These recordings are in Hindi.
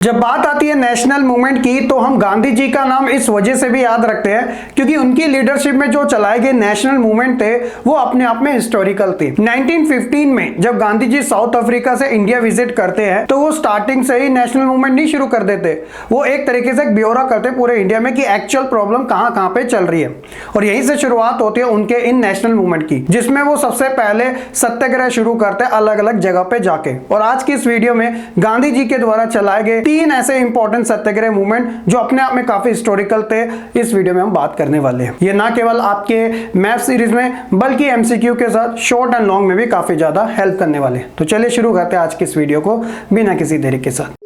जब बात आती है नेशनल मूवमेंट की तो हम गांधी जी का नाम इस वजह से भी याद रखते हैं क्योंकि उनकी लीडरशिप में जो चलाए गए नेशनल मूवमेंट थे वो अपने आप में हिस्टोरिकल थी। 1915 में जब गांधी जी साउथ अफ्रीका से इंडिया विजिट करते हैं तो वो स्टार्टिंग से ही नेशनल मूवमेंट नहीं शुरू कर देते, वो एक तरीके से एक ब्यौरा करते पूरे इंडिया में कि एक्चुअल प्रॉब्लम कहां कहां पे चल रही है और यहीं से शुरुआत होती है उनके इन नेशनल मूवमेंट की, जिसमें वो सबसे पहले सत्याग्रह शुरू करते हैं अलग अलग जगह पे जाके। और आज की इस वीडियो में गांधी जी के द्वारा चलाए गए 3 ऐसे इंपॉर्टेंट सत्याग्रह मूवमेंट जो अपने आप में काफी हिस्टोरिकल थे, इस वीडियो में हम बात करने वाले हैं। ये ना केवल आपके मैथ सीरीज में बल्कि एमसीक्यू के साथ शॉर्ट एंड लॉन्ग में भी काफी ज्यादा हेल्प करने वाले हैं। तो चलिए शुरू करते हैं आज की इस वीडियो को बिना किसी देरी के साथ।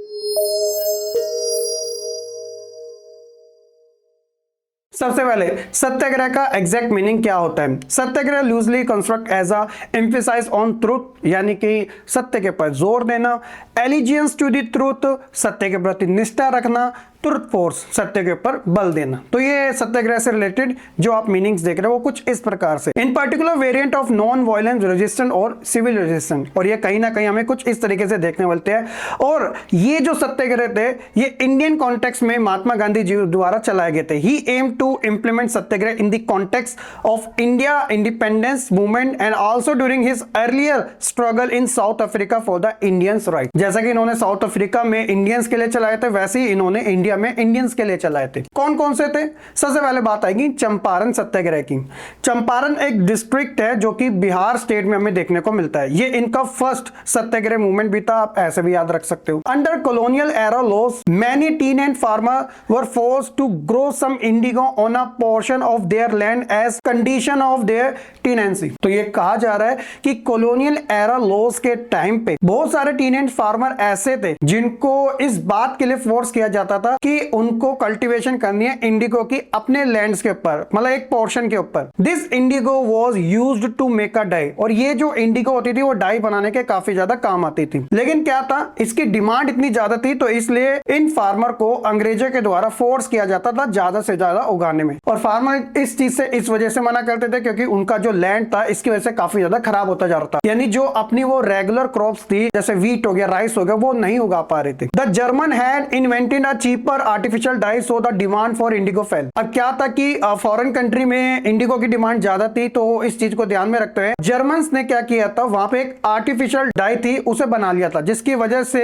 सबसे पहले सत्याग्रह का एग्जैक्ट मीनिंग क्या होता है। Satyagraha loosely construct as a emphasise on truth, यानी कि सत्य के पर जोर देना, एलिजियंस टू द ट्रूथ, सत्य के प्रति निष्ठा रखना, ट्रुथ फोर्स, सत्य के ऊपर बल देना। तो ये सत्याग्रह से रिलेटेड जो आप मीनिंग्स देख रहे हो वो कुछ इस प्रकार से, इन particular variant of non violence resistant और सिविल रेजिस्टेंट। और ये कहीं ना कहीं हमें कुछ इस तरीके से देखने मिलते हैं। और ये जो सत्याग्रह थे ये इंडियन कॉन्टेक्स्ट में महात्मा गांधी जी द्वारा चलाए गए थे। He aimed to implement satyagraha in the context of India independence movement and also during his earlier struggle in South Africa for the Indians right. जैसा कि इन्होंने साउथ अफ्रीका में इंडियंस के लिए चलाए थे, वैसे ही इन्होंने इंडिया में इंडियंस के लिए चलाए थे। कौन कौन से थे? सबसे पहले बात आएगी चंपारण सत्याग्रह की। चंपारण एक डिस्ट्रिक्ट है जो कि बिहार स्टेट में हमें देखने को मिलता है। ये इनका फर्स्ट सत्याग्रह मूवमेंट भी था, आप ऐसे भी याद रख सकते हो। Under colonial era laws many tenant and farmer were forced to grow some indigo on a portion of their land as condition of their tenancy. तो ये कहा जा रहा है कि कॉलोनियल एरा लॉज के टाइम पे बहुत सारे टीनेज फार्मर ऐसे थे जिनको इस बात के लिए फोर्स किया जाता था कि उनको कल्टीवेशन करनी है इंडिगो की अपने लैंड्स के ऊपर, मतलब एक पोर्शन के ऊपर। This indigo was used to make a dye, और ये जो इंडिगो होती थी वो डाई बनाने के काफी ज्यादा काम आती थी। लेकिन क्या था, इसकी डिमांड इतनी ज्यादा थी तो इसलिए इन फार्मर को अंग्रेजों के द्वारा फोर्स किया जाता था ज्यादा से ज्यादा उगाने में। और फार्मर इस चीज से इस वजह से मना करते थे क्योंकि उनका जो लैंड था इसकी वजह से काफी ज्यादा खराब होता जा रहा था, यानी जो अपनी वो रेगुलर क्रॉप्स थी जैसे व्हीट हो गया, राइस हो गया, वो नहीं उगा पा रहे थे। The German had invented a cheaper artificial dye so the demand for indigo fell. अब क्या था कि फॉरेन कंट्री में इंडिगो की डिमांड ज्यादा थी, तो इस चीज को ध्यान में रखते हुए जर्मन्स ने क्या किया था, वहां पे एक आर्टिफिशियल डाई थी उसे बना लिया था, जिसकी वजह से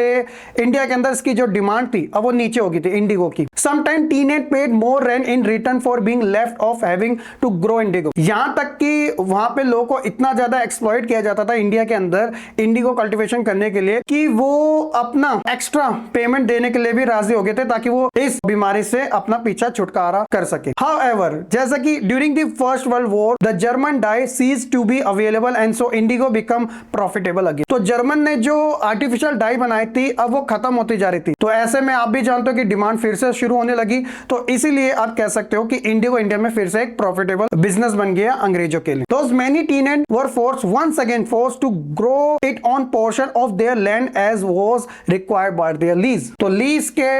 इंडिया के अंदर इसकी जो डिमांड थी अब वो नीचे हो गई थी इंडिगो की। Sometime tenants paid more rent in return for being left off having to grow indigo. यहां तक कि वहां पे लोगों को इतना ज्यादा एक्सप्लॉइट किया जाता था इंडिया के अंदर इंडिगो कल्टीवेशन करने के लिए कि वो अपना एक्स्ट्रा पेमेंट देने के लिए भी राजी हो गए थे ताकि वो इस बीमारी से अपना पीछा छुटकारा कर सके। However, जैसा कि during the first world war the German dye ceased to be available and so indigo become profitable again. तो जर्मन ने जो आर्टिफिशियल डाई बनाई थी अब वो खत्म होती जा रही थी, तो ऐसे में आप भी जानते हो कि डिमांड फिर से शुरू होने लगी, तो इसीलिए आप कह सकते हो कि इंडिगो इंडिया में फिर से एक प्रॉफिटेबल बिजनेस बन गया अंग्रेजों के लिए। Those many tenants were forced once again forced to grow it on portion of their land as was required by their lease। तो लीज के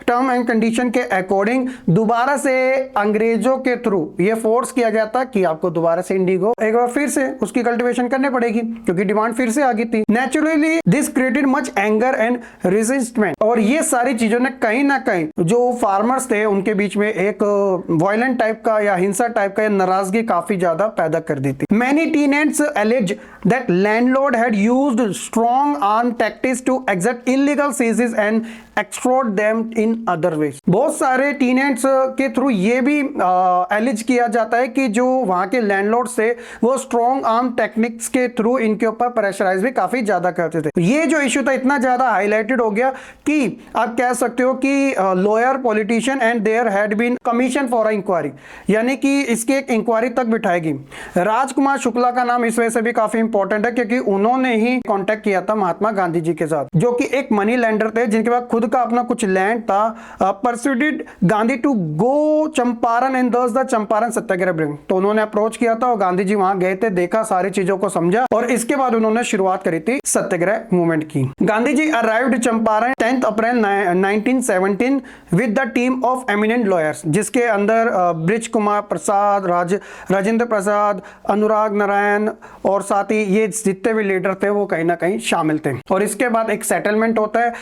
टर्म एंड कंडीशन के अकॉर्डिंग दोबारा से अंग्रेजों के थ्रू ये फोर्स किया गया था कि आपको दोबारा से इंडिगो एक बार फिर से उसकी कल्टीवेशन करनी पड़ेगी क्योंकि डिमांड फिर से आ गई थी। Naturally this created much anger and resentment, और ये सारी चीजों ने कहीं ना कहीं जो फार्मर्स थे उनके बीच में एक वायलेंट टाइप का या हिंसा टाइप का या नाराजगी काफी ज्यादा पैदा कर दी थी। Many tenants alleged that landlord had used strong arm tactics to exact illegal seizures and extort them in other ways। बहुत सारे टीनेंट्स के थ्रू ये भी एलिज किया जाता है कि जो वहां के लैंडलॉर्ड से वो स्ट्रॉन्ग आर्म टेक्निक्स के थ्रू इनके ऊपर प्रेशराइज भी काफी ज्यादा करते थे। ये जो इश्यू था इतना ज्यादा हाईलाइटेड हो गया कि आप कह सकते हो कि lawyer, politician and there had been commission for inquiry, यानी कि इसकी एक इंक्वायरी तक बिठाएगी। राजकुमार शुक्ला का नाम इस वजह से भी काफी इंपॉर्टेंट है क्योंकि उन्होंने ही कांटेक्ट किया था महात्मा गांधी जी के साथ, जो कि एक मनी लैंडर थे जिनके पास खुद का अपना कुछ लैंड था। Persuaded Gandhi to go Champaran and thus the Champaran satyagraha bring. तो उन्होंने अप्रोच किया था और गांधी जी वहां गए थे, देखा, सारी चीजों को समझा और इसके बाद उन्होंने शुरुआत करी थी सत्याग्रह मूवमेंट की। Gandhi ji arrived Champaran 10 April 1917 with the team of eminent lawyers, जिसके अंदर ब्रिज कुमार प्रसाद, राजेंद्र प्रसाद, अनुराग नारायण और साथ ही ये जितने भी लीडर थे वो कहीं ना कहीं शामिल थे। और इसके बाद एक सेटलमेंट होता है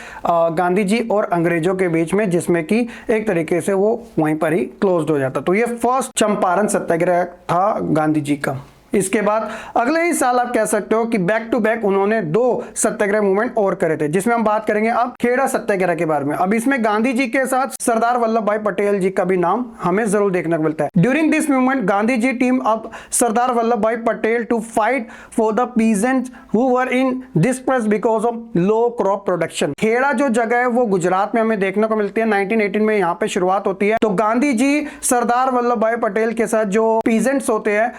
गांधी जी और अंग्रेजों के बीच में, जिसमें कि एक तरीके से वो वहीं पर ही क्लोज्ड हो जाता। तो ये फर्स्ट चंपारण सत्याग्रह था गांधी जी का। इसके बाद अगले ही साल आप कह सकते हो कि बैक टू बैक उन्होंने 2 सत्याग्रह मूवमेंट और करे थे, जिसमें हम बात करेंगे अब खेड़ा सत्याग्रह के बारे में। अब इसमें गांधी जी के साथ सरदार वल्लभ भाई पटेल जी का भी नाम हमें जरूर देखने को मिलता है। During this movement Gandhi ji team up Sardar Vallabh Bhai Patel to fight for the peasants who were in distress because of low crop production. Kheda जो जगह है वो गुजरात में हमें देखने को मिलती है। 1918 में यहाँ पे शुरुआत होती है। तो गांधी जी सरदार वल्लभ भाई पटेल के साथ जो पीजेंट्स होते हैं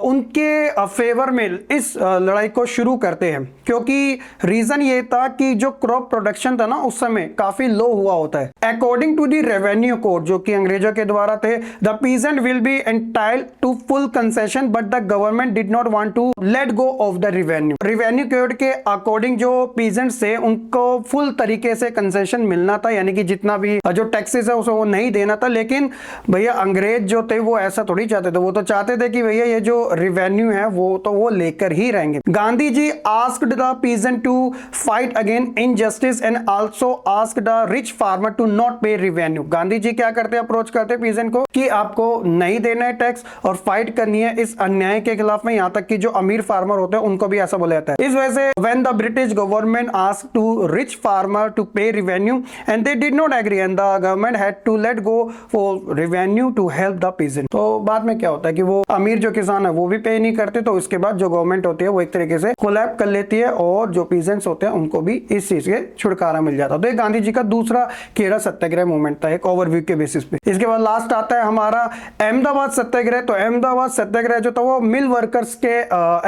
उनके फेवर में इस लड़ाई को शुरू करते हैं, क्योंकि रीजन ये था कि जो क्रॉप प्रोडक्शन था ना उस समय काफी लो हुआ होता है। According to the revenue code जो कि अंग्रेजों के द्वारा थे, the peasant will be entitled to full concession but the government did not want to let go of the revenue. Revenue code के अकॉर्डिंग जो पीजेंट्स थे उनको फुल तरीके से कंसेशन मिलना था, यानी कि जितना भी जो टैक्सेस है उसे वो नहीं देना था। लेकिन भैया अंग्रेज जो थे वो ऐसा थोड़ी चाहते थे, वो तो चाहते थे कि भैया ये जो रेवेन्यू है वो लेकर ही रहेंगे। Gandhi ji asked the peasant to fight against injustice and also asked the rich farmer to not pay revenue. Gandhi ji क्या करते हैं, अप्रोच करते हैं पीजेंट को कि आपको नहीं देना है टैक्स और फाइट करनी है इस अन्याय के खिलाफ में। यहां तक कि जो अमीर फार्मर होते हैं उनको भी ऐसा बोला जाता है। इस वजह से when the British government asked to rich farmer to pay revenue and they did not agree and the government had to let go for revenue to help the peasant. तो बाद में क्या होता है कि वो अमीर जो किसान है वो भी पे नहीं करते, तो उसके बाद जो गवर्नमेंट होती है वो एक तरीके से कोलैप कर लेती है और जो पीजेंट्स होते हैं उनको भी इस चीज के छुटकारा मिल जाता है। तो ये गांधी जी का दूसरा खेड़ा सत्याग्रह मूवमेंट था, एक ओवरव्यू के बेसिस पे। इसके बाद लास्ट आता है हमारा अहमदाबाद सत्याग्रह। तो अहमदाबाद सत्याग्रह जो था वो मिल वर्कर्स के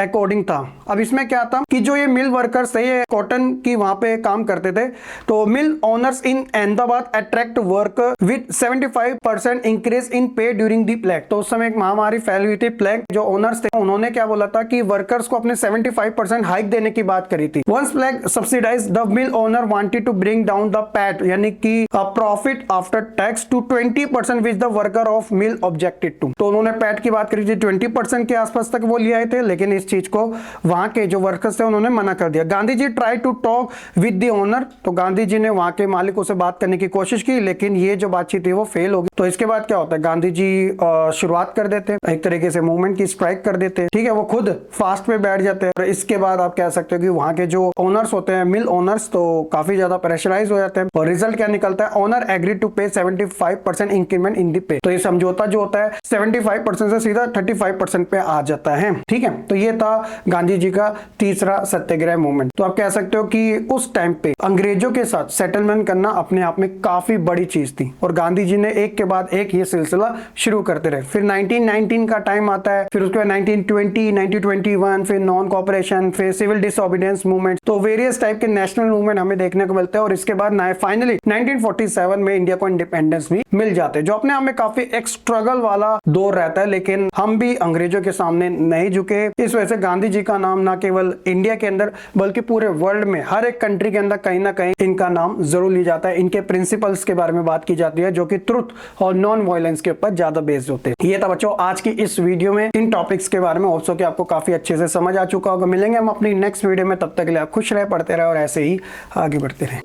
अकॉर्डिंग था। अब इसमें क्या था कि जो ये मिल वर्कर्स थे ये कॉटन की वहां पे काम करते थे। तो मिल owners in Ahmedabad attract work with 75% increase in पे ड्यूरिंग दी प्लेग। तो उस समय एक महामारी फैली हुई थी प्लेग। जो ओनर्स थे उन्होंने क्या बोला था कि वर्कर्स को अपने 75% हाइक देने की बात करी थी। Once plague subsidised the mill owner wanted to bring down the PAT यानी कि profit after tax to 20% which the worker of mill objected to. तो उन्होंने पैट की बात करी थी 20% के आसपास तक वो ले आए थे, लेकिन इस चीज को वहां के जो वर्कर्स थे उन्होंने मना कर दिया। Gandhi ji try to talk with the owner. तो गांधी जी ने वहां के मालिकों से बात करने की कोशिश की, लेकिन ये जो बातचीत थी वो फेल हो गई। तो इसके बाद क्या होता है, गांधी जी शुरुआत कर देते हैं एक तरीके से मूवमेंट की, स्ट्राइक कर देते हैं। ठीक है, वो खुद फास्ट पे बैठ जाते हैं। और इसके बाद आप कह सकते हो कि वहां के जो ओनर्स होते हैं मिल ओनर्स तो काफी ज्यादा प्रेशराइज हो जाते हैं। और रिजल्ट क्या निकलता है, ओनर एग्री टू पे 75% इंक्रीमेंट इन दी पे। तो ये समझौता जो होता है 75% से सीधा 35% पे आ जाता है। ठीक है, तो ये था गांधी जी का तीसरा सत्याग्रह मूवमेंट। तो आप कह सकते हो कि उस टाइम पे अंग्रेजों के साथ सेटलमेंट करना अपने आप में काफी बड़ी चीज थी और गांधी जी ने एक के बाद एक ये सिलसिला शुरू करते रहे। फिर 1919 का टाइम आता है, फिर उसके बाद 1920, 1921, फिर नॉन कॉपरेशन, फिर सिविल डिसओबीडियंस मूवमेंट। तो वेरियस टाइप के नेशनल मूवमेंट हमें देखने को मिलते हैं। और इसके बाद फाइनली 1947 में इंडिया को इंडिपेंडेंस भी मिल जाते हैं, जो अपने आप में काफी एक स्ट्रगल वाला दौर रहता है। लेकिन हम भी अंग्रेजों के सामने नहीं झुके। इस वजह से गांधी जी का नाम ना केवल इंडिया के अंदर बल्कि पूरे वर्ल्ड में हर एक कंट्री के अंदर कहीं ना कहीं इनका नाम जरूर लिया जाता है। इनके प्रिंसिपल्स के बारे में बात की जाती है जो कि ट्रुथ और नॉन वायलेंस के ऊपर ज्यादा बेस्ड होते हैं। ये था बच्चों आज की इस वीडियो में इन टॉपिक्स के बारे में। होप सो कि आपको काफी अच्छे से समझ आ चुका होगा। मिलेंगे हम अपनी नेक्स्ट वीडियो में, तब तक के लिए आप खुश रहे, पढ़ते रहे और ऐसे ही आगे बढ़ते रहे।